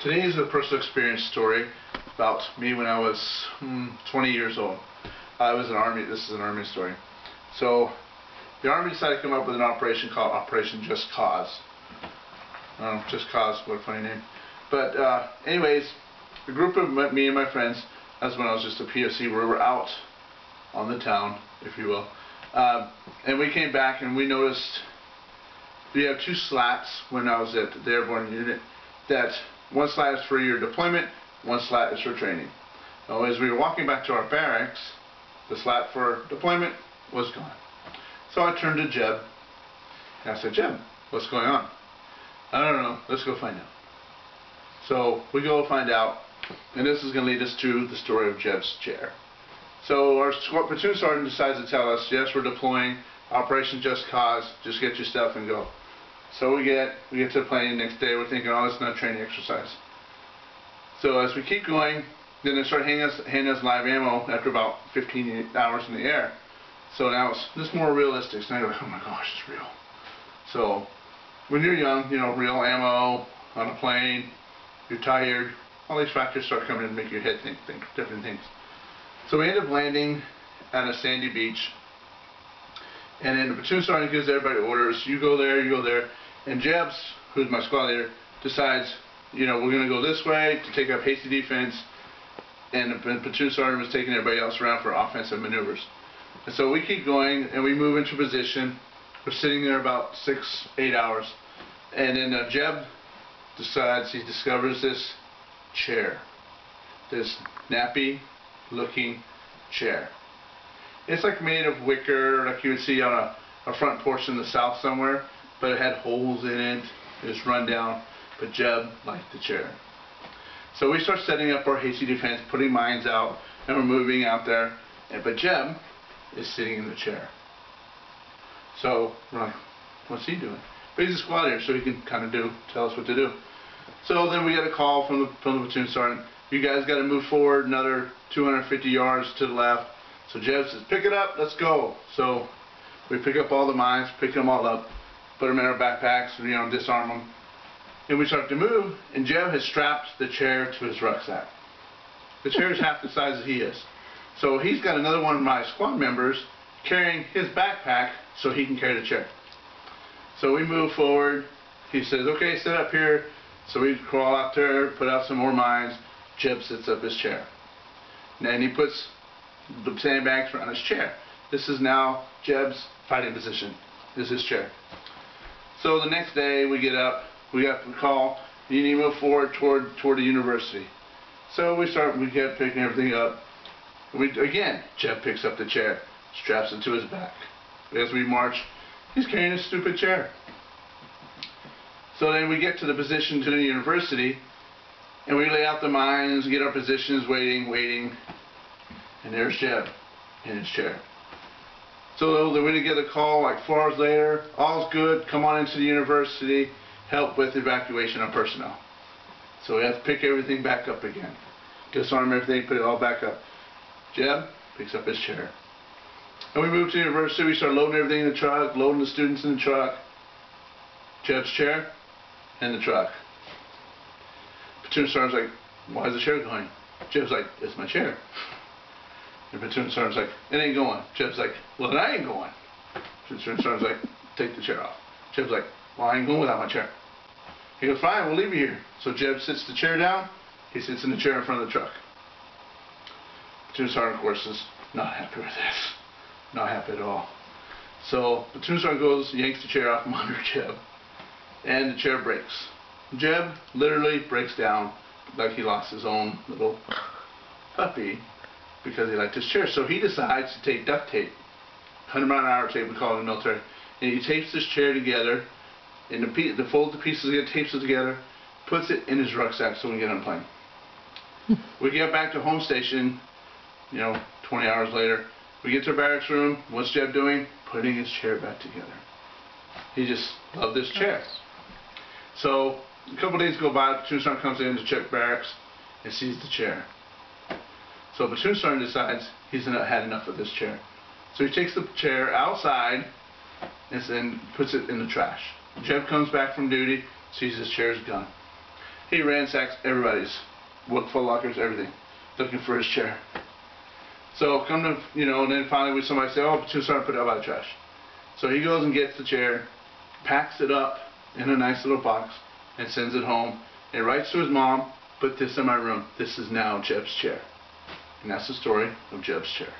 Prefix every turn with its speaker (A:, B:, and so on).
A: Today is a personal experience story about me when I was 20 years old. I was in the Army. This is an Army story. So the Army decided to come up with an operation called Operation Just Cause. Just Cause, what a funny name. But anyways, a group of me and my friends, that's when I was just a POC, we were out on the town, if you will. And we came back and we noticed we have two slats when I was at the airborne unit. That one slat is for your deployment, one slat is for training. Now, as we were walking back to our barracks, the slat for deployment was gone. So I turned to Jeb and I said, Jeb, what's going on? I don't know, let's go find out. So we go find out, and this is going to lead us to the story of Jeb's chair. So our platoon sergeant decides to tell us, yes, we're deploying, Operation Just Cause, just get your stuff and go. So we get to the plane the next day, we're thinking, oh, it's not a training exercise. So as we keep going, then they start handing us live ammo after about 15 hours in the air. So now it's more realistic. So now you're like, oh my gosh, it's real. So when you're young, you know, real ammo on a plane, you're tired, all these factors start coming in and make your head think different things. So we end up landing at a sandy beach. And then the platoon sergeant gives everybody orders, you go there, and Jebs, who's my squad leader, decides, you know, we're going to go this way to take up hasty defense, and the platoon sergeant was taking everybody else around for offensive maneuvers. And so we keep going, and we move into position. We're sitting there about 6-8 hours, and then Jeb decides, he discovers this chair, this nappy looking chair. It's like made of wicker, like you would see on a front porch in the south somewhere, but it had holes in it. It was run down, but Jeb liked the chair. So we start setting up our hasty defense, putting mines out, and we're moving out there. But Jeb is sitting in the chair. So we're like, what's he doing? But he's a squad leader, so he can kind of tell us what to do. So then we get a call from the platoon sergeant. You guys got to move forward another 250 yards to the left. So Jeb says, pick it up, let's go. So we pick up all the mines, pick them all up, put them in our backpacks, you know, disarm them. And we start to move, and Jeb has strapped the chair to his rucksack. The chair is half the size that he is. So he's got another one of my squad members carrying his backpack so he can carry the chair. So we move forward. He says, okay, sit up here. So we crawl out there, put out some more mines. Jeb sits up his chair. And then he puts the sandbags around his chair. This is now Jeb's fighting position. This is his chair. So the next day we get up, we got the call, you need to move forward toward the university. So we get picking everything up. Again, Jeb picks up the chair, straps it to his back. As we march, he's carrying a stupid chair. So then we get to the position to the university, and we lay out the mines, get our positions, waiting. And there's Jeb in his chair. So then we get a call like 4 hours later, all's good, come on into the university, help with evacuation of personnel. So we have to pick everything back up again. Disarm everything, put it all back up. Jeb picks up his chair. And we move to the university, we start loading everything in the truck, loading the students in the truck. Jeb's chair in the truck. Platoon sergeant's like, why is the chair going? Jeb's like, it's my chair. The platoon sergeant's like, it ain't going. Jeb's like, well, then I ain't going. Platoon sergeant's like, take the chair off. Jeb's like, well, I ain't going without my chair. He goes, fine, we'll leave you here. So Jeb sits the chair down. He sits in the chair in front of the truck. Platoon sergeant, of course, is not happy with this. Not happy at all. So platoon sergeant goes, yanks the chair off from under Jeb, and the chair breaks. Jeb literally breaks down like he lost his own little puppy, because he liked his chair. So he decides to take duct tape, 100-mile-an-hour tape, we call it in the military, and he tapes this chair together, and folds the pieces together, tapes it together, puts it in his rucksack so we can get on a plane. We get back to home station, you know, 20 hours later. We get to our barracks room. What's Jeb doing? Putting his chair back together. He just loved this chair. So a couple days go by, the platoon sergeant comes in to check barracks and sees the chair. So the platoon sergeant decides he's had enough of this chair. So he takes the chair outside and then puts it in the trash. Jeb comes back from duty, sees his chair's gone. He ransacks everybody's, looked for lockers, everything, looking for his chair. So come to, and then finally somebody say, oh, too sorry, put it out by the trash. So he goes and gets the chair, packs it up in a nice little box, and sends it home, and writes to his mom, put this in my room. This is now Jeb's chair. And that's the story of Jeb's chair.